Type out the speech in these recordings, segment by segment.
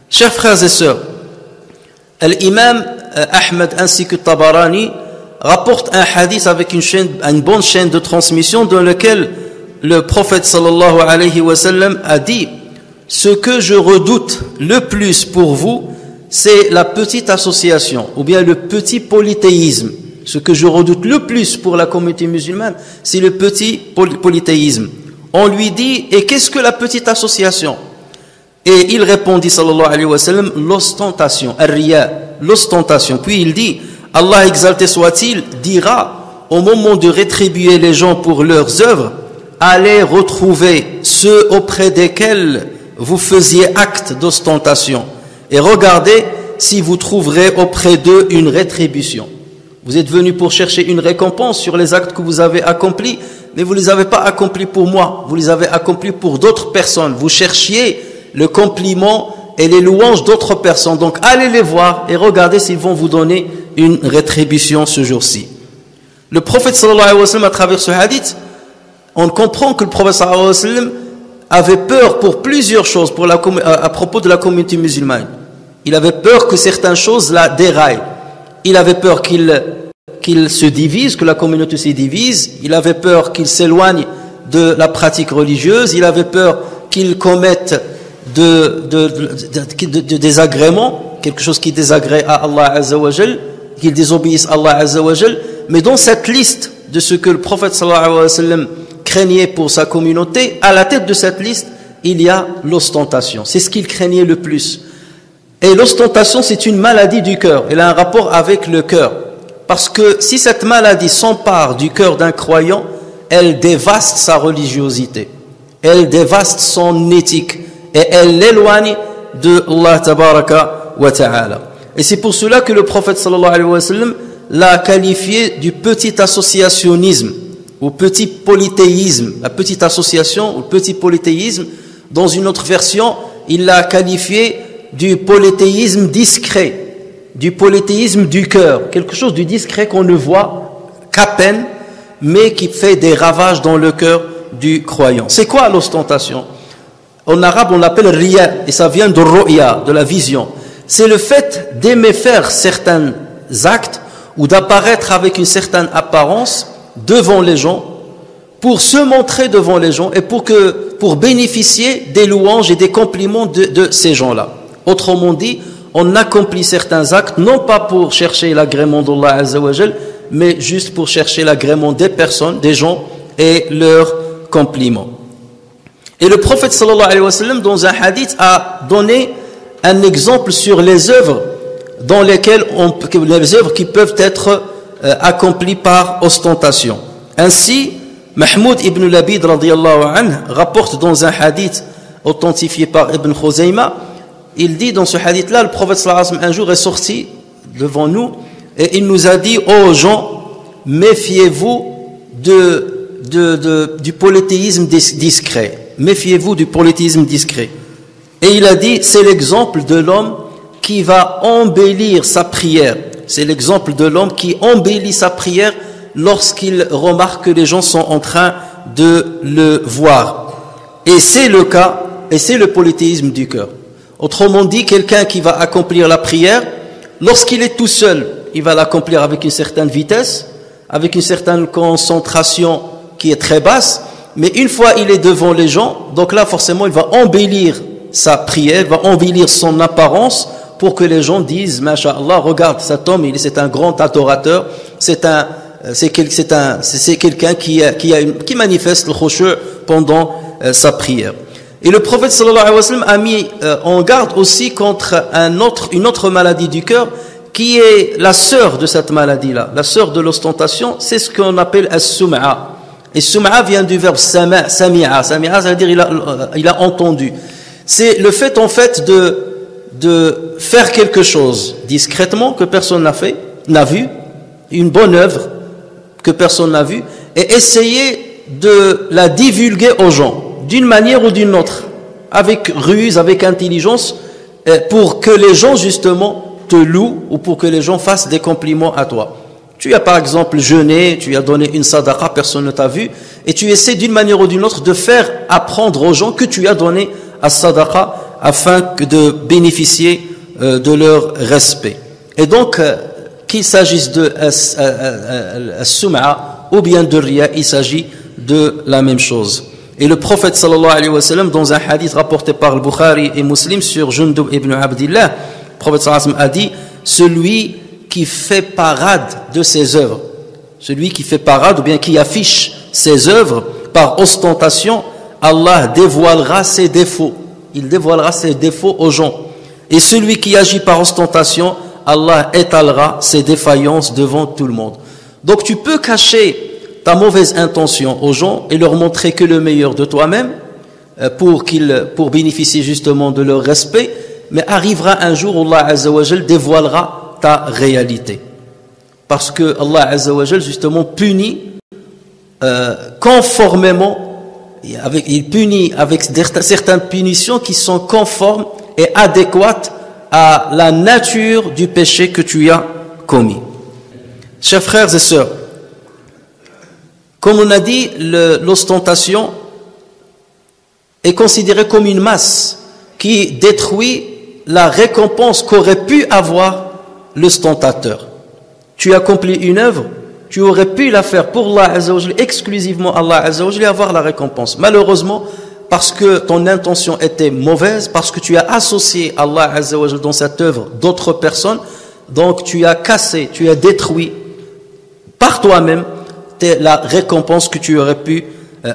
Chers frères et sœurs, l'imam Ahmed ainsi que Tabarani rapportent un hadith avec une bonne chaîne de transmission dans lequel le prophète sallallahu alayhi wa sallam a dit: ce que je redoute le plus pour vous, c'est la petite association ou bien le petit polythéisme. Ce que je redoute le plus pour la communauté musulmane, c'est le petit polythéisme. On lui dit: et qu'est-ce que la petite association? Et il répondit sallallahu alayhi wa sallam: l'ostentation, ar-riya, l'ostentation. Puis il dit: Allah exalté soit-il dira au moment de rétribuer les gens pour leurs œuvres: allez retrouver ceux auprès desquels vous faisiez acte d'ostentation et regardez si vous trouverez auprès d'eux une rétribution. Vous êtes venus pour chercher une récompense sur les actes que vous avez accomplis, mais vous ne les avez pas accomplis pour moi, vous les avez accomplis pour d'autres personnes. Vous cherchiez le compliment et les louanges d'autres personnes. Donc allez les voir et regardez s'ils vont vous donner une rétribution ce jour-ci. Le prophète sallallahu alayhi wa sallam, à travers ce hadith, on comprend que le prophète sallallahu alayhi wa sallam avait peur pour plusieurs choses à propos de la communauté musulmane. Il avait peur que certaines choses la déraillent. Il avait peur qu'il se divise, que la communauté se divise. Il avait peur qu'il s'éloigne de la pratique religieuse. Il avait peur qu'il commette de désagréments, quelque chose qui désagrée à Allah Azza wa Jal, qu'il désobéisse à Allah Azza wa Jal. Mais dans cette liste de ce que le prophète sallallahu alayhi wa sallam craignait pour sa communauté, à la tête de cette liste, il y a l'ostentation. C'est ce qu'il craignait le plus. Et l'ostentation, c'est une maladie du cœur. Elle a un rapport avec le cœur. Parce que si cette maladie s'empare du cœur d'un croyant, elle dévaste sa religiosité. Elle dévaste son éthique. Et elle l'éloigne de Allah tabaraka wa ta'ala. Et c'est pour cela que le prophète sallallahu alayhi wa sallam l'a qualifié du petit associationnisme ou petit polythéisme. La petite association ou petit polythéisme, dans une autre version, il l'a qualifié du polythéisme discret, du polythéisme du cœur, quelque chose du discret qu'on ne voit qu'à peine, mais qui fait des ravages dans le cœur du croyant. C'est quoi l'ostentation? En arabe, on l'appelle riya, et ça vient de ru'ya, de la vision. C'est le fait d'aimer faire certains actes ou d'apparaître avec une certaine apparence devant les gens, pour se montrer devant les gens et pour bénéficier des louanges et des compliments de ces gens-là. Autrement dit, on accomplit certains actes, non pas pour chercher l'agrément d'Allah Azza wa Jal, mais juste pour chercher l'agrément des personnes, des gens et leurs compliments. Et le prophète sallallahu alayhi wa sallam, dans un hadith, a donné un exemple sur les œuvres dans lesquelles les œuvres qui peuvent être accomplies par ostentation. Ainsi, Mahmoud ibn Labid radiyallahu anhu rapporte dans un hadith authentifié par Ibn Khuzayma. Il dit dans ce hadith-là, le prophète sallallahu alayhi wa sallam un jour est sorti devant nous et il nous a dit: ô gens, méfiez-vous du polythéisme discret. Méfiez-vous du polythéisme discret. Et il a dit: c'est l'exemple de l'homme qui va embellir sa prière. C'est l'exemple de l'homme qui embellit sa prière lorsqu'il remarque que les gens sont en train de le voir. Et c'est le cas, et c'est le polythéisme du cœur. Autrement dit, quelqu'un qui va accomplir la prière, lorsqu'il est tout seul, il va l'accomplir avec une certaine vitesse, avec une certaine concentration qui est très basse. Mais une fois il est devant les gens, donc là forcément il va embellir sa prière, il va embellir son apparence pour que les gens disent: Masha'Allah, regarde cet homme, c'est un grand adorateur, c'est quelqu'un qui manifeste le khushu' pendant sa prière. Et le prophète sallallahu alayhi wa sallam a mis en garde aussi contre une autre maladie du cœur qui est la sœur de cette maladie-là, la sœur de l'ostentation. C'est ce qu'on appelle as-sum'a. Et sum'a vient du verbe sami'a. Sami'a, ça veut dire il a entendu. C'est le fait en fait de faire quelque chose discrètement que personne n'a vu, une bonne œuvre que personne n'a vue, et essayer de la divulguer aux gens, d'une manière ou d'une autre, avec ruse, avec intelligence, pour que les gens justement te louent ou pour que les gens fassent des compliments à toi. Tu as par exemple jeûné, tu as donné une sadaqa, personne ne t'a vu, et tu essaies d'une manière ou d'une autre de faire apprendre aux gens que tu as donné à sadaqa afin de bénéficier de leur respect. Et donc, qu'il s'agisse de as-sum'a ou bien de riya, il s'agit de la même chose. Et le prophète sallallahu alayhi wa sallam, dans un hadith rapporté par le Bukhari et Muslim sur Jundub ibn Abdillah, le prophète sallallahu alayhi wa sallam a dit: celui qui fait parade de ses œuvres, celui qui fait parade ou bien qui affiche ses œuvres par ostentation, Allah dévoilera ses défauts. Il dévoilera ses défauts aux gens. Et celui qui agit par ostentation, Allah étalera ses défaillances devant tout le monde. Donc tu peux cacher ta mauvaise intention aux gens et leur montrer que le meilleur de toi-même pour bénéficier justement de leur respect, mais arrivera un jour où Allah Azza wa Jal dévoilera ta réalité. Parce que Allah Azza wa Jal justement punit conformément, il punit avec certaines punitions qui sont conformes et adéquates à la nature du péché que tu as commis. Chers frères et sœurs, comme on a dit, l'ostentation est considérée comme une masse qui détruit la récompense qu'aurait pu avoir l'ostentateur. Tu accomplis une œuvre, tu aurais pu la faire pour Allah Azza wa Jal, exclusivement Allah Azza wa Jal, et avoir la récompense. Malheureusement, parce que ton intention était mauvaise, parce que tu as associé Allah Azza wa Jal dans cette œuvre d'autres personnes, donc tu as cassé, tu as détruit par toi-même la récompense que tu aurais pu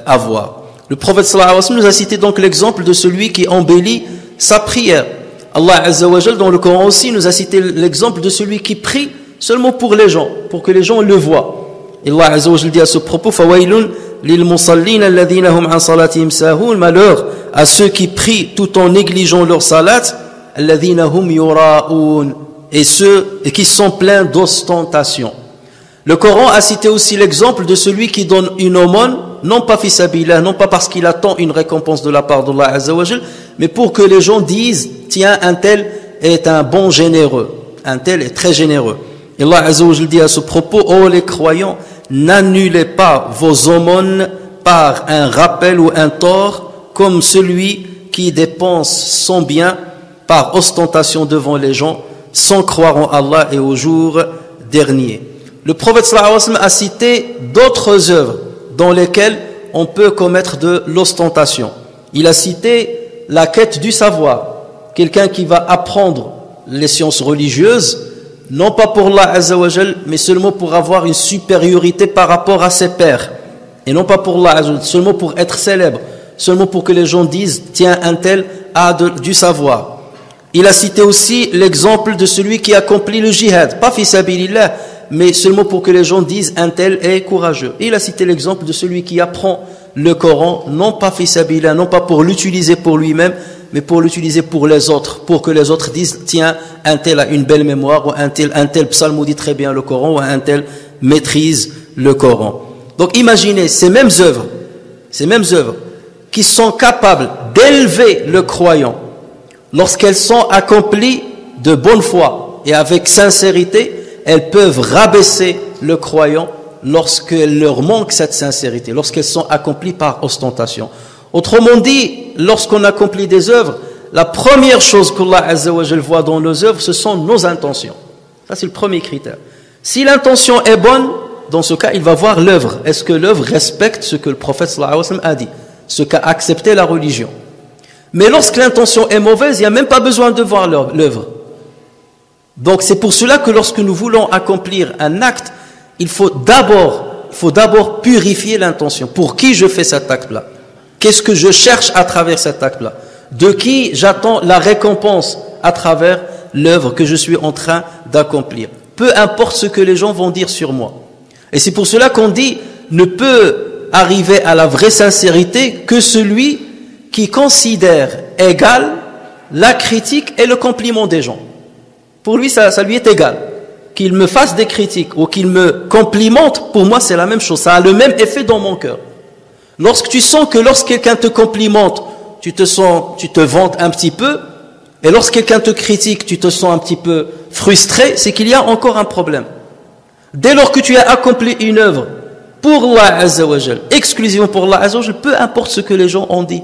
avoir. Le prophète sallallahu alayhi wa sallam nous a cité donc l'exemple de celui qui embellit sa prière. Allah Azza wa Jal dans le Coran aussi nous a cité l'exemple de celui qui prie seulement pour les gens, pour que les gens le voient. Et Allah Azza wa Jal dit à ce propos: Fawailun lil musallin alladhina hum an salatihim sahun, malheur à ceux qui prient tout en négligeant leur salat, alladhina hum yura'un, et ceux qui sont pleins d'ostentation. Le Coran a cité aussi l'exemple de celui qui donne une aumône, non pas fi sabilillah, non pas parce qu'il attend une récompense de la part d'Allah Azza wa Jal, mais pour que les gens disent: tiens, un tel est un bon généreux, un tel est très généreux. Et Allah Azza wa Jal dit à ce propos: ô les croyants, n'annulez pas vos aumônes par un rappel ou un tort, comme celui qui dépense son bien par ostentation devant les gens, sans croire en Allah et au jour dernier. Le prophète sallallahu alayhi wa sallam a cité d'autres œuvres dans lesquelles on peut commettre de l'ostentation. Il a cité la quête du savoir. Quelqu'un qui va apprendre les sciences religieuses, non pas pour Allah Azza wa Jal, mais seulement pour avoir une supériorité par rapport à ses pairs. Et non pas pour Allah Azza wa Jal, seulement pour être célèbre, seulement pour que les gens disent: tiens, un tel a du savoir. Il a cité aussi l'exemple de celui qui accomplit le jihad, pas fi sabilillah, mais seulement pour que les gens disent: un tel est courageux. Et il a cité l'exemple de celui qui apprend le Coran, non pas fi sabilillah, non pas pour l'utiliser pour lui-même, mais pour l'utiliser pour les autres, pour que les autres disent: tiens, un tel a une belle mémoire, ou un tel psalmodie très bien le Coran, ou un tel maîtrise le Coran. Donc imaginez ces mêmes œuvres qui sont capables d'élever le croyant lorsqu'elles sont accomplies de bonne foi et avec sincérité. Elles peuvent rabaisser le croyant lorsqu'il leur manque cette sincérité, lorsqu'elles sont accomplies par ostentation. Autrement dit, lorsqu'on accomplit des œuvres, la première chose qu'Allah Azza wa Jal voit dans nos œuvres, ce sont nos intentions. Ça, c'est le premier critère. Si l'intention est bonne, dans ce cas, il va voir l'œuvre. Est-ce que l'œuvre respecte ce que le prophète sallallahu alayhi wa sallam a dit, ce qu'a accepté la religion? Mais lorsque l'intention est mauvaise, il n'y a même pas besoin de voir l'œuvre. Donc c'est pour cela que lorsque nous voulons accomplir un acte, il faut d'abord purifier l'intention. Pour qui je fais cet acte-là? Qu'est-ce que je cherche à travers cet acte-là? De qui j'attends la récompense à travers l'œuvre que je suis en train d'accomplir? Peu importe ce que les gens vont dire sur moi. Et c'est pour cela qu'on dit: ne peut arriver à la vraie sincérité que celui qui considère égale la critique et le compliment des gens. Pour lui, ça lui est égal. Qu'il me fasse des critiques ou qu'il me complimente, pour moi c'est la même chose. Ça a le même effet dans mon cœur. Lorsque tu sens que lorsque quelqu'un te complimente, tu te vantes un petit peu, et lorsque quelqu'un te critique, tu te sens un petit peu frustré, c'est qu'il y a encore un problème. Dès lors que tu as accompli une œuvre pour Allah Azza wa Jal, exclusivement pour Allah Azza wa Jal, peu importe ce que les gens ont dit,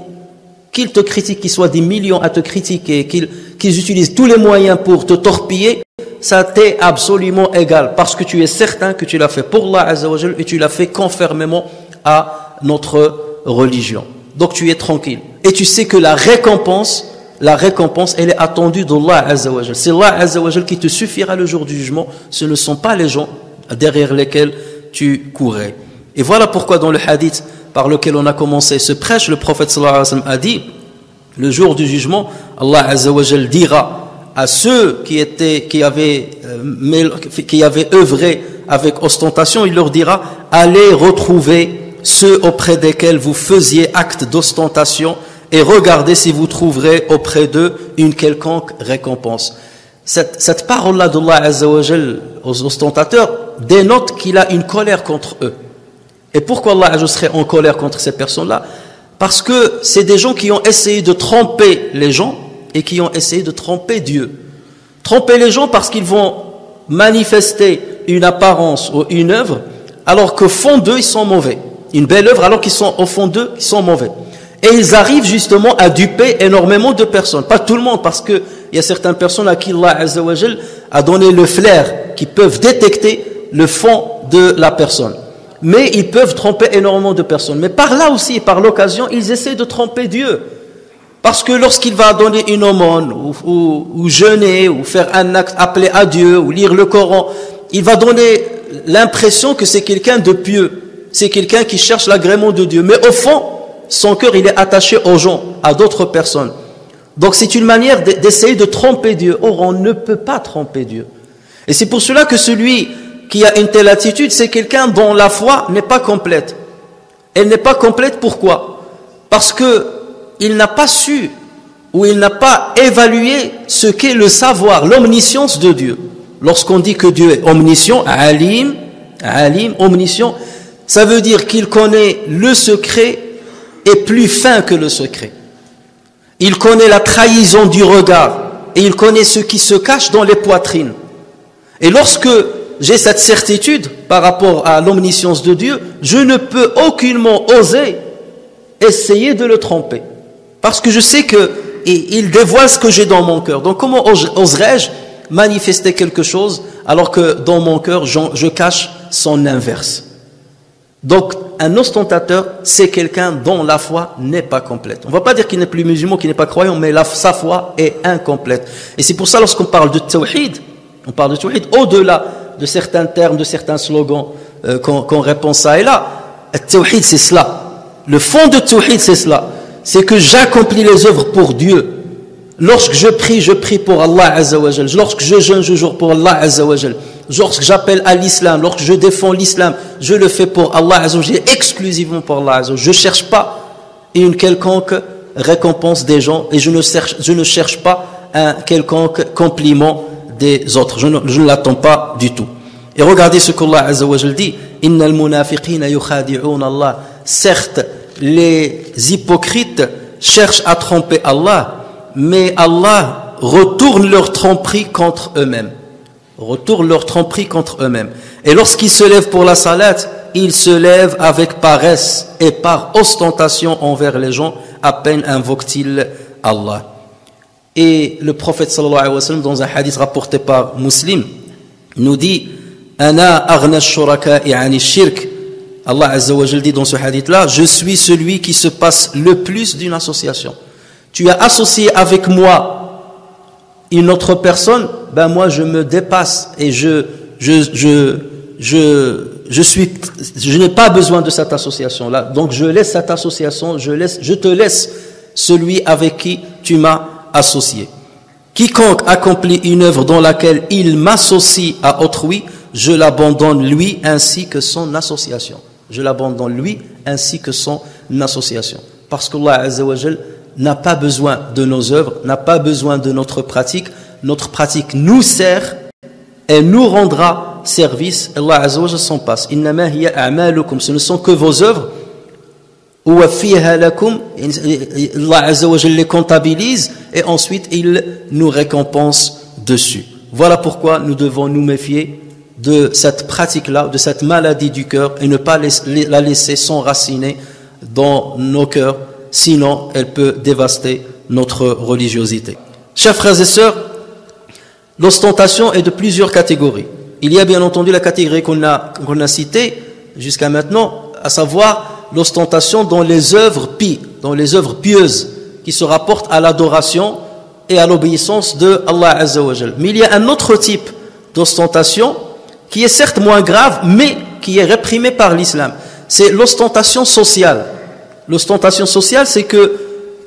qu'ils te critiquent, qu'ils soient des millions à te critiquer, qu'ils utilisent tous les moyens pour te torpiller, ça t'est absolument égal, parce que tu es certain que tu l'as fait pour Allah Azza wa Jal et tu l'as fait conformément à notre religion. Donc tu es tranquille. Et tu sais que la récompense, elle est attendue d'Allah Azza wa Jal. C'est Allah Azza wa Jal qui te suffira le jour du jugement. Ce ne sont pas les gens derrière lesquels tu courais. Et voilà pourquoi dans le hadith par lequel on a commencé ce prêche, le prophète sallallahu alayhi wa sallam a dit, le jour du jugement, Allah Azza wa Jal dira à ceux qui avaient œuvré avec ostentation, il leur dira, allez retrouver ceux auprès desquels vous faisiez acte d'ostentation et regardez si vous trouverez auprès d'eux une quelconque récompense. Cette parole-là d'Allah Azza wa Jal aux ostentateurs dénote qu'il a une colère contre eux. Et pourquoi Allah Azza wa Jal serait en colère contre ces personnes-là? Parce que c'est des gens qui ont essayé de tromper les gens et qui ont essayé de tromper Dieu. Tromper les gens parce qu'ils vont manifester une apparence ou une œuvre alors qu'au fond d'eux, ils sont mauvais. Une belle œuvre alors qu'ils sont au fond d'eux, ils sont mauvais. Et ils arrivent justement à duper énormément de personnes. Pas tout le monde, parce qu'il y a certaines personnes à qui Allah Azza wa Jal a donné le flair, qui peuvent détecter le fond de la personne. Mais ils peuvent tromper énormément de personnes. Mais par là aussi, par l'occasion, ils essaient de tromper Dieu. Parce que lorsqu'il va donner une aumône, ou jeûner, ou faire un acte appelé à Dieu, ou lire le Coran, il va donner l'impression que c'est quelqu'un de pieux. C'est quelqu'un qui cherche l'agrément de Dieu. Mais au fond, son cœur, il est attaché aux gens, à d'autres personnes. Donc c'est une manière d'essayer de tromper Dieu. Or, on ne peut pas tromper Dieu. Et c'est pour cela que celui qui a une telle attitude, c'est quelqu'un dont la foi n'est pas complète. Elle n'est pas complète, pourquoi? Parce qu'il n'a pas su, ou il n'a pas évalué ce qu'est le savoir, l'omniscience de Dieu. Lorsqu'on dit que Dieu est omniscient, alim, omniscient, ça veut dire qu'il connaît le secret et plus fin que le secret. Il connaît la trahison du regard et il connaît ce qui se cache dans les poitrines. Et lorsque j'ai cette certitude par rapport à l'omniscience de Dieu, je ne peux aucunement oser essayer de le tromper. Parce que je sais qu'il dévoile ce que j'ai dans mon cœur. Donc comment oserais-je manifester quelque chose alors que dans mon cœur, je cache son inverse? Donc, un ostentateur, c'est quelqu'un dont la foi n'est pas complète. On ne va pas dire qu'il n'est plus musulman, qu'il n'est pas croyant, mais sa foi est incomplète. Et c'est pour ça, lorsqu'on parle de tawhid, on parle de tawhid au-delà de certains termes, de certains slogans qu'on répond ça et là. Le tawhid, c'est cela. Le fond de tawhid, c'est cela. C'est que j'accomplis les œuvres pour Dieu. Lorsque je prie pour Allah Azza wa Jal. Lorsque je jeûne, je jure pour Allah Azza wa Jal. Lorsque j'appelle à l'islam, lorsque je défends l'islam, je le fais pour Allah Azza wa Jal, exclusivement pour Allah Azza wa Jal. Je ne cherche pas une quelconque récompense des gens et je ne cherche pas un quelconque compliment des autres. Je ne l'attends pas du tout. Et regardez ce qu'Allah Azza wa Jal dit. Innal munafiqina yukhadi'un Allah. Certes, les hypocrites cherchent à tromper Allah, mais Allah retourne leur tromperie contre eux-mêmes. Retourne leur tromperie contre eux-mêmes. Et lorsqu'ils se lèvent pour la salat, ils se lèvent avec paresse et par ostentation envers les gens, à peine invoquent-ils Allah. Et le prophète sallallahu alayhi wa sallam, dans un hadith rapporté par Muslim, nous dit Ana aghna shuraka'i 'ani shirk. Allah Azza wa Jal dit dans ce hadith-là, je suis celui qui se passe le plus d'une association. Tu as associé avec moi une autre personne, ben moi je me dépasse et je n'ai pas besoin de cette association-là. Donc je laisse cette association, je te laisse celui avec qui tu m'as associé. Quiconque accomplit une œuvre dans laquelle il m'associe à autrui, je l'abandonne lui ainsi que son association. Je l'abandonne lui ainsi que son association. Parce qu'Allah Azza wa Jal n'a pas besoin de nos œuvres, n'a pas besoin de notre pratique. Notre pratique nous sert et nous rendra service. Allah Azza wa Jalla s'en passe. Innama hiya a'malukum, ce ne sont que vos œuvres. Uwaffiha lakum, Allah Azza wa Jalla les comptabilise et ensuite il nous récompense dessus. Voilà pourquoi nous devons nous méfier de cette pratique-là, de cette maladie du cœur et ne pas la laisser s'enraciner dans nos cœurs, sinon elle peut dévaster notre religiosité. Chers frères et sœurs, l'ostentation est de plusieurs catégories. Il y a bien entendu la catégorie qu'on a citée jusqu'à maintenant, à savoir l'ostentation dans les œuvres pies, dans les œuvres pieuses qui se rapportent à l'adoration et à l'obéissance de Allah Azza wa Jal. Mais il y a un autre type d'ostentation qui est certes moins grave, mais qui est réprimé par l'islam. C'est l'ostentation sociale. L'ostentation sociale, c'est que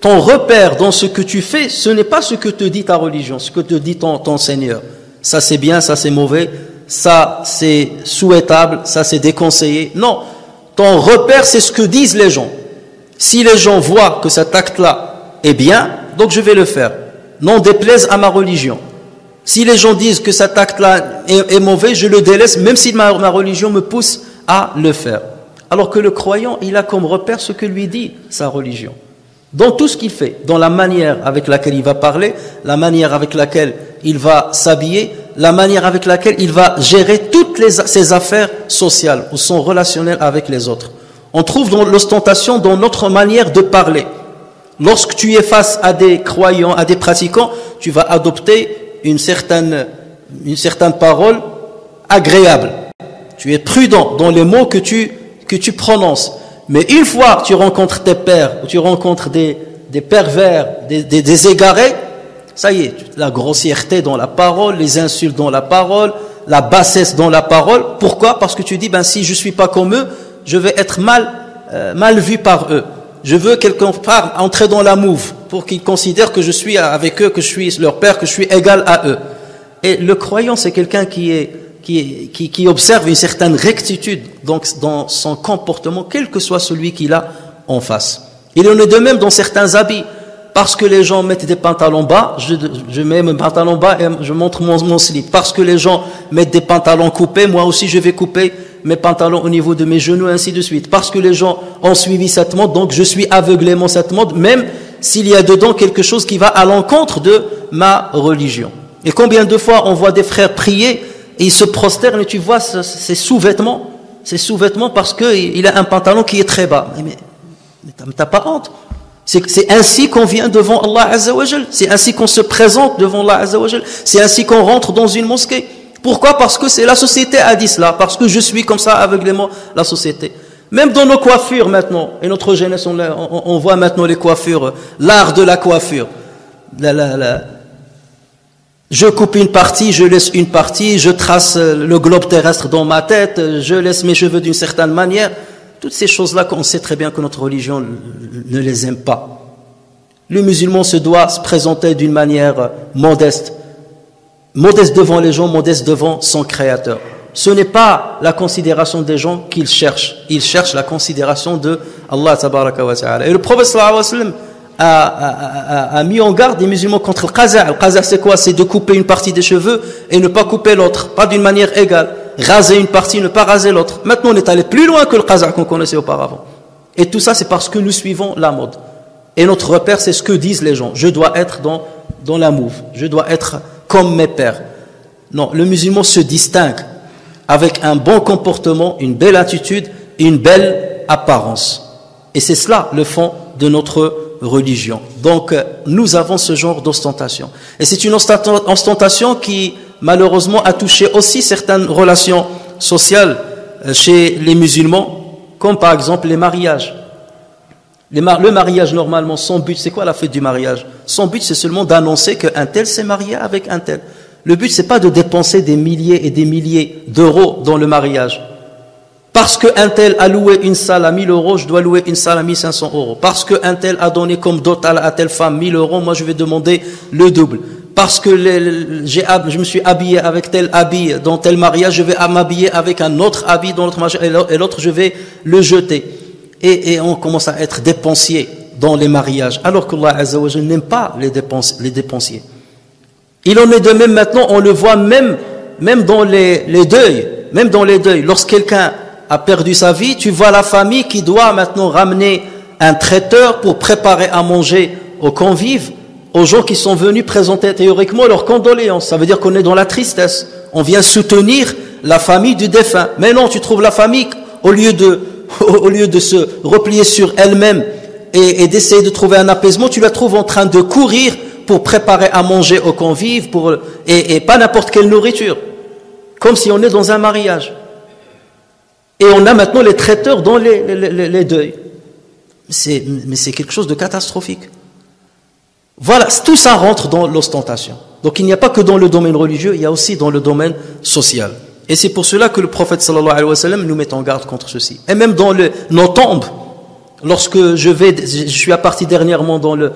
ton repère dans ce que tu fais, ce n'est pas ce que te dit ta religion, ce que te dit ton Seigneur. Ça c'est bien, ça c'est mauvais, ça c'est souhaitable, ça c'est déconseillé. Non, ton repère c'est ce que disent les gens. Si les gens voient que cet acte-là est bien, donc je vais le faire. Non déplaise à ma religion. Si les gens disent que cet acte-là est mauvais, je le délaisse, même si ma religion me pousse à le faire. Alors que le croyant, il a comme repère ce que lui dit sa religion. Dans tout ce qu'il fait, dans la manière avec laquelle il va parler, la manière avec laquelle il va s'habiller, la manière avec laquelle il va gérer toutes ses affaires sociales ou son relationnel avec les autres. On trouve dans l'ostentation dans notre manière de parler. Lorsque tu es face à des croyants, à des pratiquants, tu vas adopter une certaine parole agréable. Tu es prudent dans les mots que tu prononces. Mais une fois que tu rencontres tes pères, ou tu rencontres des pervers, des égarés, ça y est, la grossièreté dans la parole, les insultes dans la parole, la bassesse dans la parole. Pourquoi? Parce que tu dis, si je suis pas comme eux, je vais être mal vu par eux. Je veux quelque part entrer dans la mouve pour qu'ils considèrent que je suis avec eux, que je suis leur père, que je suis égal à eux. Et le croyant, c'est quelqu'un qui observe une certaine rectitude donc dans son comportement, quel que soit celui qu'il a en face. Il en est de même dans certains habits. Parce que les gens mettent des pantalons bas, je mets mes pantalons bas et je montre mon slip. Parce que les gens mettent des pantalons coupés, moi aussi je vais couper mes pantalons au niveau de mes genoux, et ainsi de suite. Parce que les gens ont suivi cette mode, donc je suis aveuglément cette mode, même s'il y a dedans quelque chose qui va à l'encontre de ma religion. Et combien de fois on voit des frères prier et ils se prosternent et tu vois ces sous-vêtements parce qu'il a un pantalon qui est très bas. Mais t'as pas honte? C'est ainsi qu'on vient devant Allah Azza wa Jal. C'est ainsi qu'on se présente devant Allah Azza wa Jal. C'est ainsi qu'on rentre dans une mosquée. Pourquoi? Parce que c'est la société a dit cela. Parce que je suis comme ça aveuglément la société. Même dans nos coiffures maintenant, et notre jeunesse, on voit maintenant les coiffures, l'art de la coiffure. Je coupe une partie, je laisse une partie, je trace le globe terrestre dans ma tête, je laisse mes cheveux d'une certaine manière. Toutes ces choses-là qu'on sait très bien que notre religion ne les aime pas. Le musulman se doit se présenter d'une manière modeste. Modeste devant les gens, modeste devant son créateur. Ce n'est pas la considération des gens qu'il cherche. Il cherche la considération de Allah tabaraka wa ta'ala. Et le prophète sallallahu alayhi wa sallam a mis en garde les musulmans contre le qaza'. Le qaza' c'est quoi? C'est de couper une partie des cheveux et ne pas couper l'autre. Pas d'une manière égale. Raser une partie, ne pas raser l'autre. Maintenant, on est allé plus loin que le qaza' qu'on connaissait auparavant. Et tout ça, c'est parce que nous suivons la mode. Et notre repère, c'est ce que disent les gens. Je dois être dans la mouve. Je dois être comme mes pères. Non, le musulman se distingue avec un bon comportement, une belle attitude, une belle apparence. Et c'est cela le fond de notre religion. Donc, nous avons ce genre d'ostentation. Et c'est une ostentation qui, malheureusement, a touché aussi certaines relations sociales chez les musulmans, comme par exemple les mariages. Le mariage, normalement, son but, c'est quoi la fête du mariage? Son but, c'est seulement d'annoncer qu'un tel s'est marié avec un tel. Le but, c'est pas de dépenser des milliers et des milliers d'euros dans le mariage. Parce qu'un tel a loué une salle à 1000 euros, je dois louer une salle à 1500 euros. Parce qu'un tel a donné comme dot à telle femme 1000 euros, moi je vais demander le double. Parce que je me suis habillé avec tel habit dans tel mariage, je vais m'habiller avec un autre habit dans l'autre mariage, et l'autre je vais le jeter. Et on commence à être dépensier dans les mariages, alors qu'Allah Azza wa Jal n'aime pas les dépensiers. Il en est de même maintenant, on le voit même dans les deuils, même dans les deuils. Lorsque quelqu'un a perdu sa vie, tu vois la famille qui doit maintenant ramener un traiteur pour préparer à manger aux convives, aux gens qui sont venus présenter théoriquement leurs condoléances. Ça veut dire qu'on est dans la tristesse. On vient soutenir la famille du défunt. Mais non, tu trouves la famille, au lieu de se replier sur elle-même et d'essayer de trouver un apaisement, tu la trouves en train de courir pour préparer à manger aux convives, et pas n'importe quelle nourriture. Comme si on est dans un mariage. Et on a maintenant les traiteurs dans les deuils. Mais c'est quelque chose de catastrophique. Voilà, tout ça rentre dans l'ostentation. Donc il n'y a pas que dans le domaine religieux, il y a aussi dans le domaine social. Et c'est pour cela que le prophète sallallahu alayhi wa sallam nous met en garde contre ceci. Et même dans nos tombes, lorsque je suis parti dernièrement dans le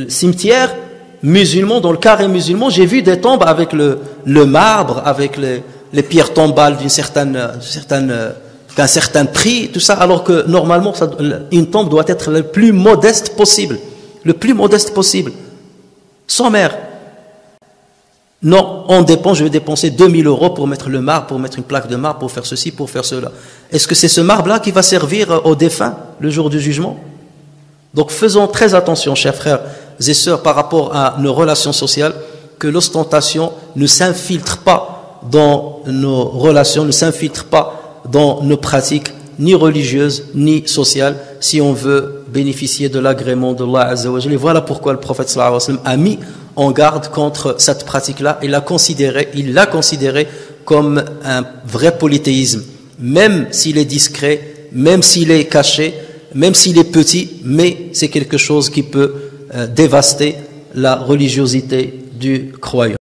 cimetière musulman, dans le carré musulman, j'ai vu des tombes avec le marbre, avec les pierres tombales d'un certain prix, tout ça, alors que normalement une tombe doit être le plus modeste possible. Le plus modeste possible. Sans mère. Non, je vais dépenser 2000 € pour mettre le marbre, pour mettre une plaque de marbre, pour faire ceci, pour faire cela. Est-ce que c'est ce marbre-là qui va servir aux défunts le jour du jugement? Donc faisons très attention, chers frères et sœurs, par rapport à nos relations sociales, que l'ostentation ne s'infiltre pas dans nos relations, ne s'infiltre pas dans nos pratiques, ni religieuses, ni sociales, si on veut bénéficier de l'agrément d'Allah Azza wa Jalla. Et voilà pourquoi le prophète sallallahu alayhi wa sallam a mis en garde contre cette pratique-là. Il l'a considéré comme un vrai polythéisme, même s'il est discret, même s'il est caché, même s'il est petit, mais c'est quelque chose qui peut dévaster la religiosité du croyant.